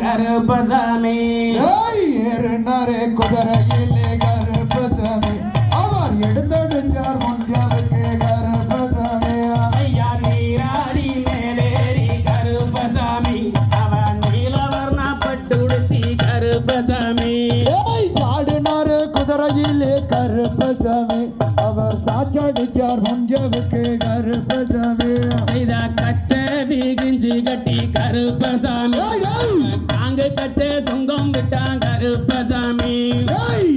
கருப்பசாமி ஏறினாரே குதிரையிலே கருப்பசாமி அவர் எடுத்தடிச்சார் முன்கவுக்கு கருப்பசாமி ஐயா நீராடி மேலேறி கருப்பசாமி அவன் நீலவர்ண பட்டு உடுத்தி கருப்பசாமி சாடினாரு குதிரையிலே கருப்பசாமி அவர் சாச்சடிச்சார் முன்கவுக்கு கருப்பசாமி செய்த கச்சேரி கிஞ்சி கட்டி கருப்பசாமி தாங்க கச்சே சொந்தம் விட்டான் கருப்பசாமி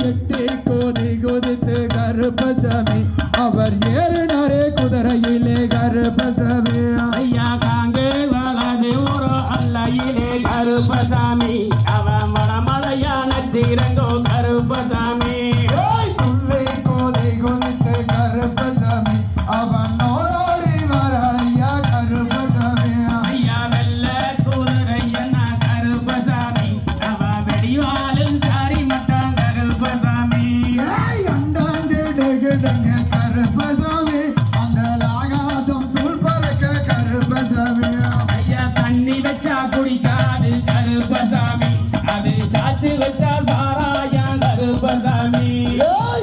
எட்டி கோதி கோதித்து கருப்பசாமி அவர் ஏறினாரே குதிரையிலே கருப்பசாமி ஐயா காங்கே வலது ஒரு அல்லையிலே கருப்பசாமி அவன் மடமலையா நச்சிரங்கோ கருப்பசாமி துள்ளி கோதி கோதித்து கருப்பசாமி அவன் நோடி வரையா கருப்பசாமி ஐயா வெள்ள குதிரை என்ன கருப்பசாமி அவன் வெடிவாலும் சாரி மட்டான் கருப்பசாமி அண்டாண்டிடுகிடங்க கருப்பசாமி அந்த ஆகாசம் தூள் பறக்க கருப்பசாமி ஐயா தண்ணி வச்சா குடிக்காது கருப்பசாமி அது சாச்சு வச்சா சாராயா கருப்பசாமி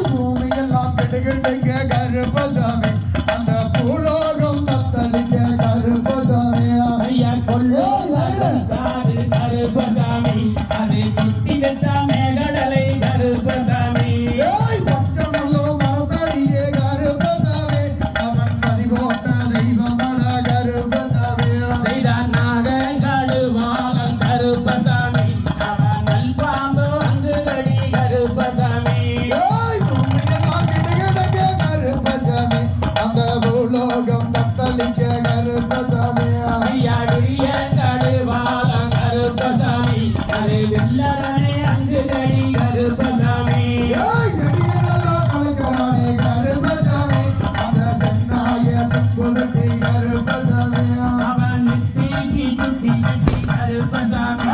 பூமியெல்லாம் கிடுகிடுங்க கருப்பசாமி அந்த பூலோகம் தத்தளிக்க கருப்பசாமி ஐயா கொள்ளு காது கருப்பசாமி அது குட்டி வச்சா மேகடலை கருப்பசாமி பச்சமல்லோ மரத்தடியே கருப்பசாமி அவன் பதிகோட்ட தெய்வமட கருப்பசாமி செய்த நாகங்காடு வாகம் கருப்பசாமி அவன் நல்பாம்பு அங்கு கடி கருப்பசாமி பூமியெல்லாம் கிடுகிடுங்க கருப்பசாமி அந்த பூலோகம் தத்தளிக்க கருப்பசாமி ஐயா விரியங்காடு வாகம் கருப்பசாமி அது வெள்ளரணே அங்கு கடி கருப்பசாமி அவன் நித்திக்கு சுட்டி கட்டி கருப்பசாமி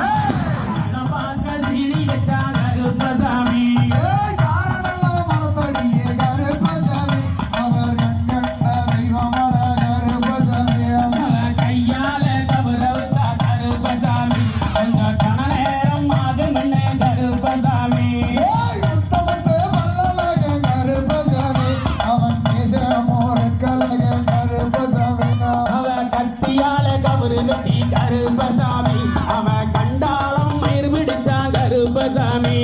பார்க்க சீனி வச்சா கருப்பசாமி அவன் கையால கபரவுத்தா கருப்பசாமி அந்த கண நேரம் மாது மண்ணே கருப்பசாமி அவன் கத்தியால கபரு வெட்டி கருப்பசாமி அவன் கண்டாலம் மயிர் பிடிச்சா கருப்பசாமி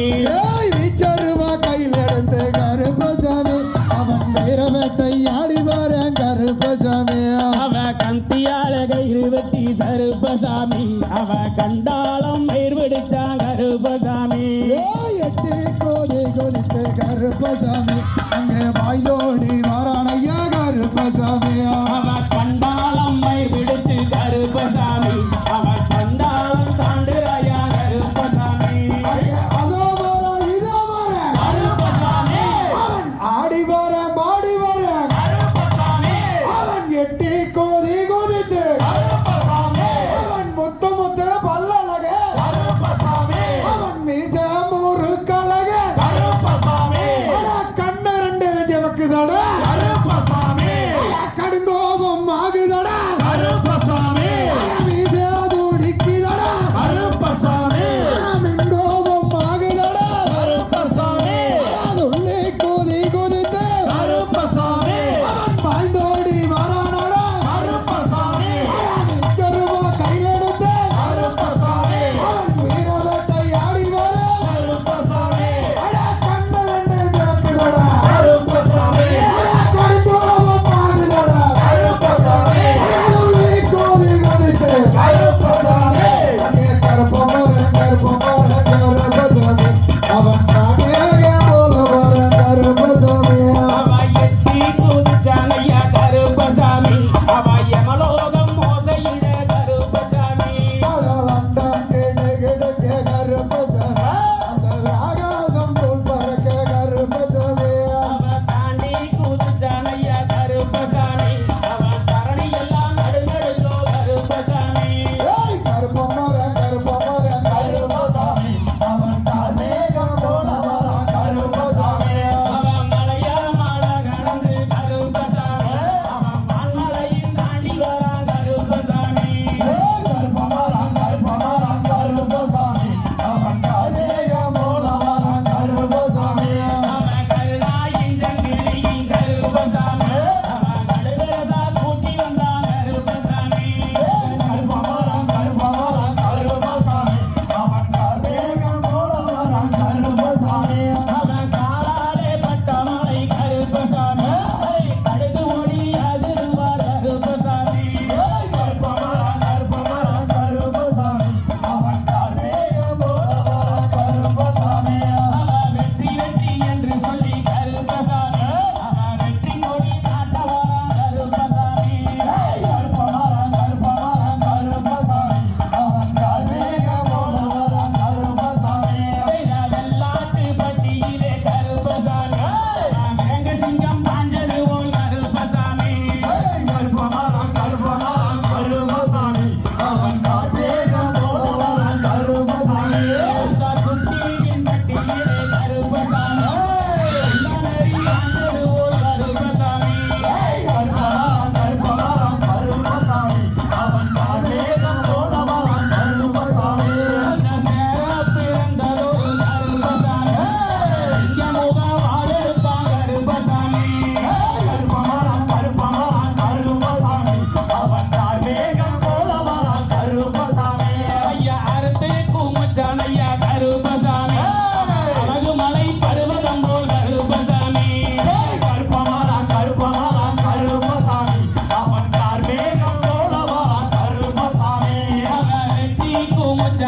கையில் எடுத்து கருப்பசாமி அவன் வைரவேட்டை ஆடி வரேன் கருப்பசாமி அவன் கத்தியால கயிறு வெட்டி கருப்பசாமி அவன் கண்டாலம் மயிர் பிடிச்சா கருப்பசாமி எட்டி கோதி கோதித்து கருப்பசாமி அங்கே வாய்தோடி வாரானையா கருப்பசாமி அவன் கண்டாலம் மயிர் பிடிச்சு கருப்பசாமி அவன் சண்டாலம் தாண்டுறாயா கருப்பசாமி அதோ வர இதோ வர கருப்பசாமி அவன் ஆடி வர மாடி வர கருப்பசாமி அவன் எட்டி கோதி கோதித்து கருப்பசாமி அவன் முத்த முத்த பல்லழக கருப்பசாமி அவன் மீச முறுக்கழக கருப்பசாமி கண்ண ரெண்டு ஜமக்குதாட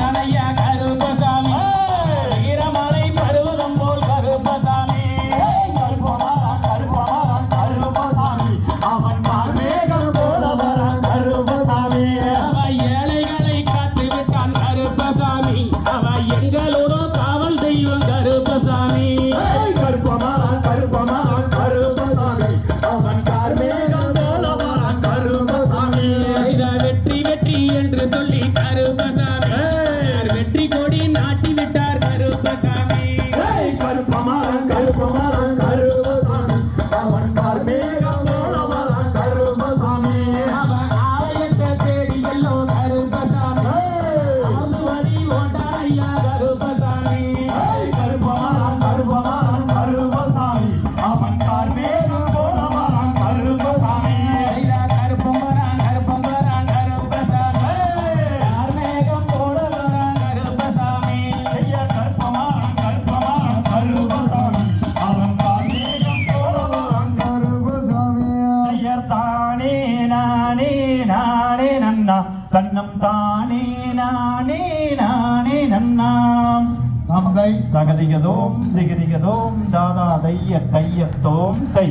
வந்தானையா கருப்பசாமி ஈரமலை பருவதம் போல் கருப்பசாமி கருப்பமாறான் கருப்பமாறான் கருப்பசாமி அவன் கார்மேகம் போல வரான் கருப்பசாமி அவ ஏழைகளை காத்து விட்டான் கருப்பசாமி அவ எங்களோட காவல் தெய்வம் கருப்பசாமி கருப்பமாறான் கருப்பமாறான் கருப்பசாமி அவன் கார்மேகம் போல வரான் கருப்பசாமி இத வெற்றி வெற்றி என்று சொல்லி கருப்பசாமி வெற்றி கொடி நாட்டி விட்டார் கருப்பசாமி கருப்பமாறான் கருப்பமாறான் கருப்பசாமி அவன் கார்மேகம் போல வரான் கருப்பசாமி அவ ஆலயத்தை தேடி எல்லோ கருப்பசாமி அவனு வழி ஓட்டானையா கருப்பசாமி கருப்பமாறான் கருப்பமாறான் கருப்பசாமி அவன் கார்மேகம் போல வரான் கருப்பசாமி இத கருப்பம் வரான் கருப்பசாமி கார்மேகம் போல வரான் கருப்பசாமி கருப்பமாறான் கருப்பமாறான் கருப்பசாமி அவன் கார்மேகம் போல வரான் கருப்பசாமி தானே நானே நானே நன்னா கண்ணம் தானே நானே நானே நன்னாம் தந்தை தகதிகதோம் திகதிகதோம் தாதா தைய கையத்தோம் தை